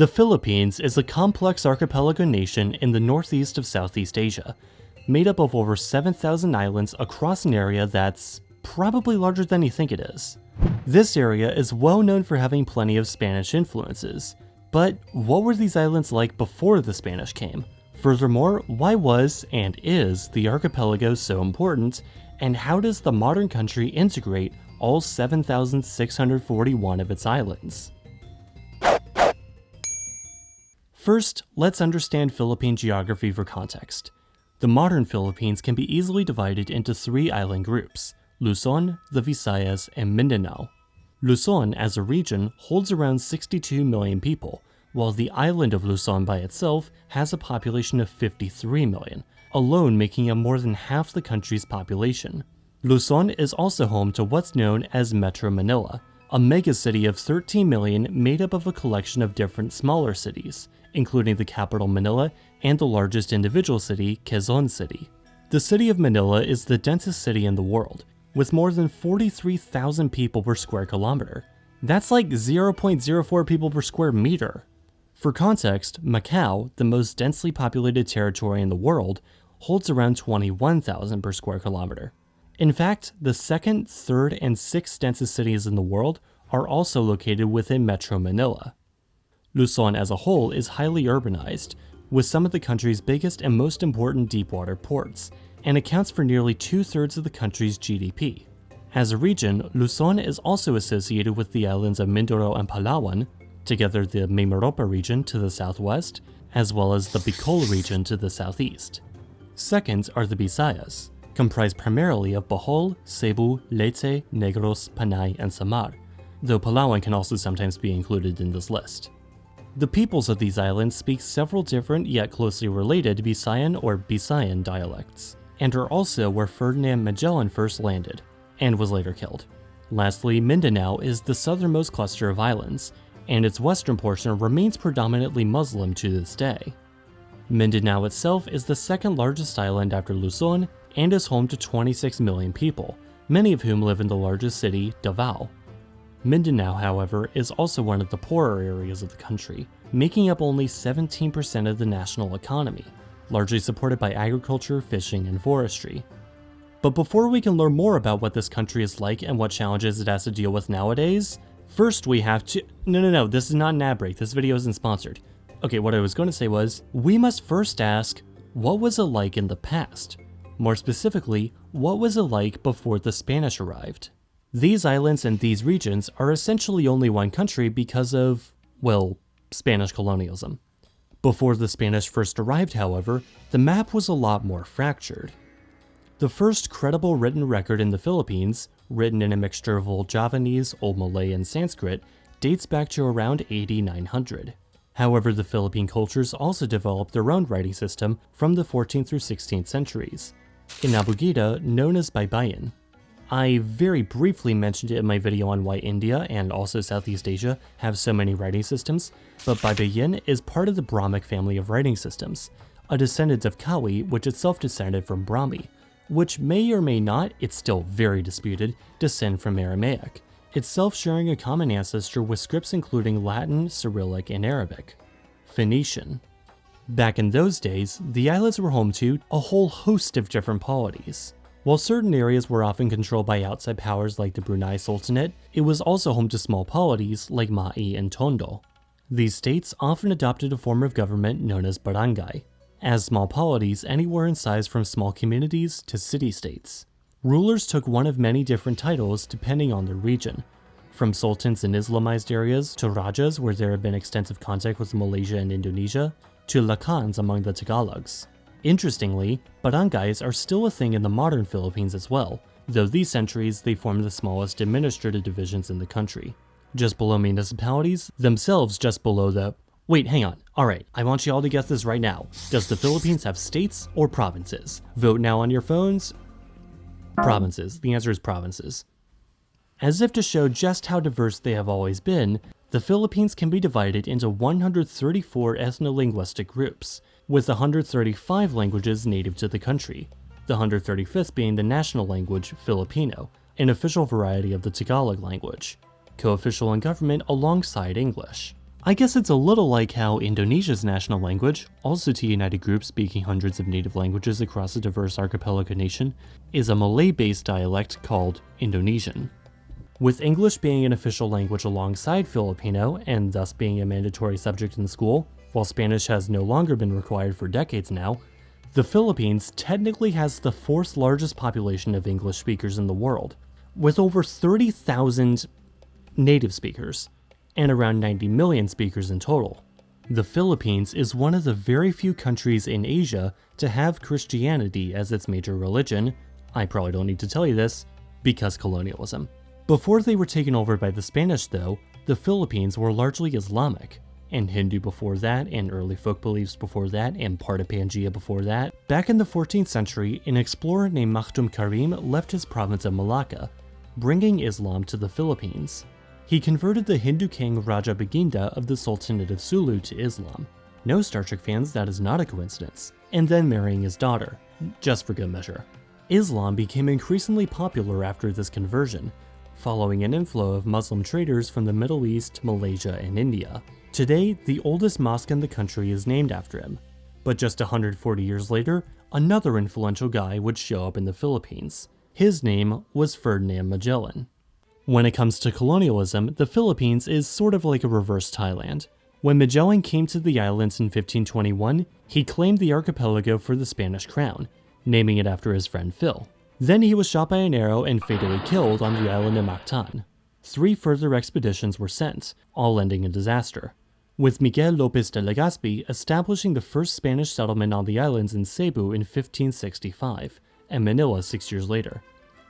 The Philippines is a complex archipelago nation in the northeast of Southeast Asia, made up of over 7,000 islands across an area that's probably larger than you think it is. This area is well known for having plenty of Spanish influences, but what were these islands like before the Spanish came? Furthermore, why was and is the archipelago so important, and how does the modern country integrate all 7,641 of its islands? First, let's understand Philippine geography for context. The modern Philippines can be easily divided into three island groups: Luzon, the Visayas, and Mindanao. Luzon as a region holds around 62 million people, while the island of Luzon by itself has a population of 53 million, alone making up more than half the country's population. Luzon is also home to what's known as Metro Manila, a megacity of 13 million made up of a collection of different smaller cities, including the capital Manila and the largest individual city, Quezon City. The city of Manila is the densest city in the world, with more than 43,000 people per square kilometer. That's like 0.04 people per square meter. For context, Macau, the most densely populated territory in the world, holds around 21,000 per square kilometer. In fact, the second, third, and sixth densest cities in the world are also located within Metro Manila. Luzon as a whole is highly urbanized, with some of the country's biggest and most important deepwater ports, and accounts for nearly 2/3 of the country's GDP. As a region, Luzon is also associated with the islands of Mindoro and Palawan, together the Mimaropa region to the southwest, as well as the Bicol region to the southeast. Second are the Visayas, comprised primarily of Bohol, Cebu, Leyte, Negros, Panay, and Samar, though Palawan can also sometimes be included in this list. The peoples of these islands speak several different yet closely related Visayan or Bisayan dialects, and are also where Ferdinand Magellan first landed, and was later killed. Lastly, Mindanao is the southernmost cluster of islands, and its western portion remains predominantly Muslim to this day. Mindanao itself is the second largest island after Luzon, and is home to 26 million people, many of whom live in the largest city, Davao. Mindanao, however, is also one of the poorer areas of the country, making up only 17% of the national economy, largely supported by agriculture, fishing, and forestry. But before we can learn more about what this country is like and what challenges it has to deal with nowadays, first we have to— No, this is not an ad break, this video isn't sponsored. Okay, what I was going to say was, we must first ask, what was it like in the past? More specifically, what was it like before the Spanish arrived? These islands and these regions are essentially only one country because of, well, Spanish colonialism. Before the Spanish first arrived, however, the map was a lot more fractured. The first credible written record in the Philippines, written in a mixture of Old Javanese, Old Malay, and Sanskrit, dates back to around AD 900. However, the Philippine cultures also developed their own writing system from the 14th through 16th centuries, in Abugida known as Baybayin. I very briefly mentioned it in my video on why India and also Southeast Asia have so many writing systems, but Baybayin is part of the Brahmic family of writing systems, a descendant of Kawi which itself descended from Brahmi, which may or may not, it's still very disputed, descend from Aramaic, itself sharing a common ancestor with scripts including Latin, Cyrillic, and Arabic. Phoenician. Back in those days, the islands were home to a whole host of different polities. While certain areas were often controlled by outside powers like the Brunei Sultanate, it was also home to small polities like Ma'i and Tondo. These states often adopted a form of government known as barangay, as small polities anywhere in size from small communities to city-states. Rulers took one of many different titles depending on their region, from sultans in Islamized areas to rajas where there had been extensive contact with Malaysia and Indonesia, to lakans among the Tagalogs. Interestingly, barangays are still a thing in the modern Philippines as well, though these centuries they form the smallest administrative divisions in the country. Just below municipalities, themselves just below the— Wait, hang on. Alright, I want you all to guess this right now. Does the Philippines have states or provinces? Vote now on your phones. Provinces. The answer is provinces. As if to show just how diverse they have always been, the Philippines can be divided into 134 ethno-linguistic groups, with 135 languages native to the country, the 135th being the national language, Filipino, an official variety of the Tagalog language, co-official in government alongside English. I guess it's a little like how Indonesia's national language, also to unite a group speaking hundreds of native languages across a diverse archipelago nation, is a Malay-based dialect called Indonesian. With English being an official language alongside Filipino, and thus being a mandatory subject in school, while Spanish has no longer been required for decades now, the Philippines technically has the 4th largest population of English speakers in the world, with over 30,000 native speakers, and around 90 million speakers in total. The Philippines is one of the very few countries in Asia to have Christianity as its major religion. I probably don't need to tell you this, because colonialism. Before they were taken over by the Spanish though, the Philippines were largely Islamic, and Hindu before that, and early folk beliefs before that, and part of Pangaea before that. Back in the 14th century, an explorer named Makhdum Karim left his province of Malacca, bringing Islam to the Philippines. He converted the Hindu king Raja Baginda of the Sultanate of Sulu to Islam. No Star Trek fans, that is not a coincidence. And then marrying his daughter, just for good measure. Islam became increasingly popular after this conversion, following an inflow of Muslim traders from the Middle East, Malaysia, and India. Today, the oldest mosque in the country is named after him. But just 140 years later, another influential guy would show up in the Philippines. His name was Ferdinand Magellan. When it comes to colonialism, the Philippines is sort of like a reverse Thailand. When Magellan came to the islands in 1521, he claimed the archipelago for the Spanish crown, naming it after his friend Phil. Then he was shot by an arrow and fatally killed on the island of Mactan. 3 further expeditions were sent, all ending in disaster, with Miguel López de Legazpi establishing the first Spanish settlement on the islands in Cebu in 1565, and Manila 6 years later.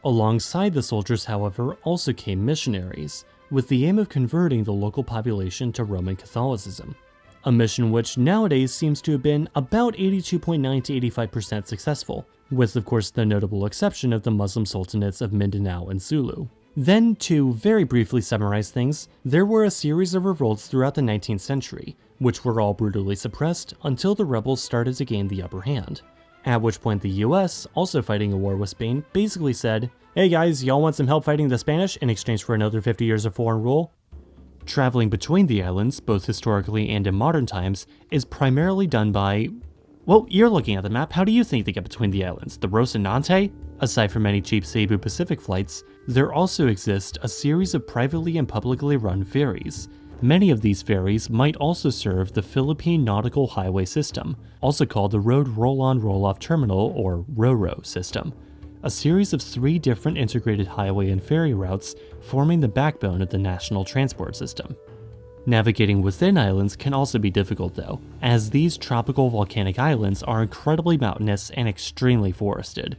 Alongside the soldiers, however, also came missionaries, with the aim of converting the local population to Roman Catholicism. A mission which nowadays seems to have been about 82.9 to 85% successful, with of course the notable exception of the Muslim sultanates of Mindanao and Sulu. Then, to very briefly summarize things, there were a series of revolts throughout the 19th century, which were all brutally suppressed until the rebels started to gain the upper hand. At which point the US, also fighting a war with Spain, basically said, "Hey guys, y'all want some help fighting the Spanish in exchange for another 50 years of foreign rule?" Traveling between the islands, both historically and in modern times, is primarily done by... Well, you're looking at the map, how do you think they get between the islands? The Rocinante? Aside from many cheap Cebu Pacific flights, there also exist a series of privately and publicly run ferries. Many of these ferries might also serve the Philippine Nautical Highway System, also called the Road Roll-On Roll-Off Terminal, or RORO system, a series of 3 different integrated highway and ferry routes forming the backbone of the national transport system. Navigating within islands can also be difficult though, as these tropical volcanic islands are incredibly mountainous and extremely forested.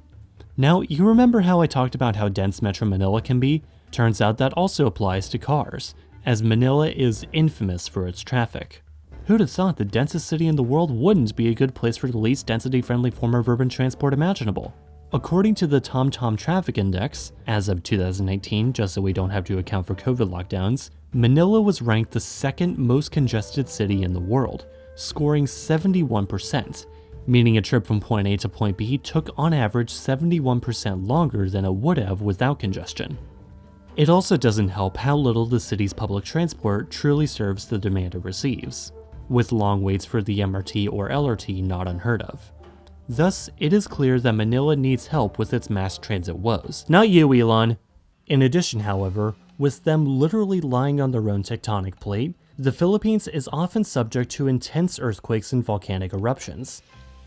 Now, you remember how I talked about how dense Metro Manila can be? Turns out that also applies to cars, as Manila is infamous for its traffic. Who'd have thought the densest city in the world wouldn't be a good place for the least density-friendly form of urban transport imaginable? According to the TomTom Traffic Index, as of 2019, just so we don't have to account for COVID lockdowns, Manila was ranked the 2nd most congested city in the world, scoring 71%, meaning a trip from point A to point B took on average 71% longer than it would have without congestion. It also doesn't help how little the city's public transport truly serves the demand it receives, with long waits for the MRT or LRT not unheard of. Thus, it is clear that Manila needs help with its mass transit woes. Not you, Elon! In addition, however, with them literally lying on their own tectonic plate, the Philippines is often subject to intense earthquakes and volcanic eruptions.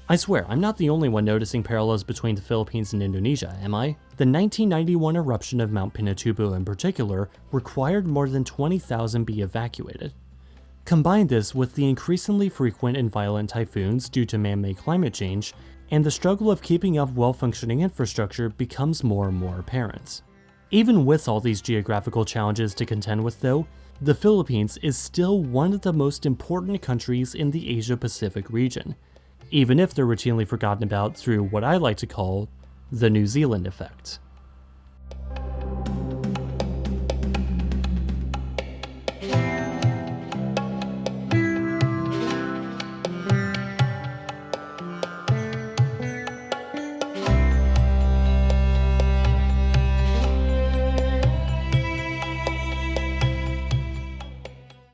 I swear, I'm not the only one noticing parallels between the Philippines and Indonesia, am I? The 1991 eruption of Mount Pinatubo in particular required more than 20,000 be evacuated. Combine this with the increasingly frequent and violent typhoons due to man-made climate change, and the struggle of keeping up well-functioning infrastructure becomes more and more apparent. Even with all these geographical challenges to contend with though, the Philippines is still one of the most important countries in the Asia-Pacific region, even if they're routinely forgotten about through what I like to call the New Zealand effect.